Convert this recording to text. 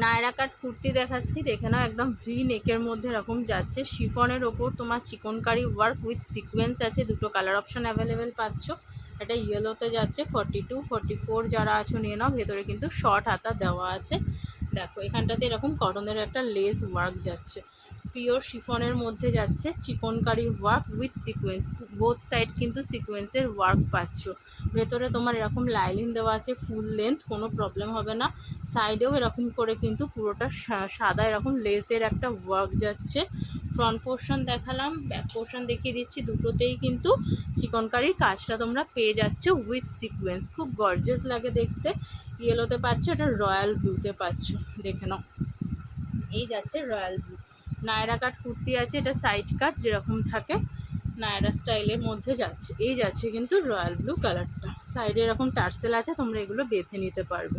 নায়রা কাট কুর্তি দেখাচ্ছি, দেখে নাও একদম ভি নেকের মধ্যে এরকম যাচ্ছে। শিফনের ওপর তোমার চিকনকারি ওয়ার্ক উইথ সিকোয়েন্স আছে। দুটো কালার অপশান অ্যাভেলেবেল পাচ্ছ। এটা ইয়েলোতে যাচ্ছে। 42, 44 যারা আছো নিয়ে নাও। ভেতরে কিন্তু শর্ট হাতা দেওয়া আছে। দেখো এখানটাতে এরকম কটনের একটা লেস ওয়ার্ক যাচ্ছে। পিওর শিফনের মধ্যে যাচ্ছে, chikankari work with sequence. Both side কিন্তু সিকোয়েন্সের ওয়ার্ক পাচ্ছ। ভেতরে তোমার এরকম লাইনিং দেওয়া আছে ফুল লেন্থ, কোনো প্রবলেম হবে না। সাইডেও এরকম করে কিন্তু পুরোটা সাদা এরকম লেসের একটা ওয়ার্ক যাচ্ছে। ফ্রন্ট পোর্শন দেখালাম, ব্যাক পোর্শন দেখিয়ে দিচ্ছি। দুটোতেই কিন্তু চিকনকারির কাজটা তোমরা পেয়ে যাচ্ছ উইথ সিকোয়েন্স। খুব গর্জিয়াস লাগে দেখতে। ইয়েলোতে পাচ্ছ, এটা রয়্যাল ব্লুতে পাচ্ছ। দেখে নাও, এই যাচ্ছে রয়্যাল ব্লু। নায়রা কাট কুর্তি আছে, এটা সাইড কাট যেরকম থাকে নায়রা স্টাইলের মধ্যে যাচ্ছে। এই যাচ্ছে কিন্তু রয়্যাল ব্লু কালারটা। সাইডে এরকম টার্সেল আছে, তোমরা এগুলো বেঁধে নিতে পারবে।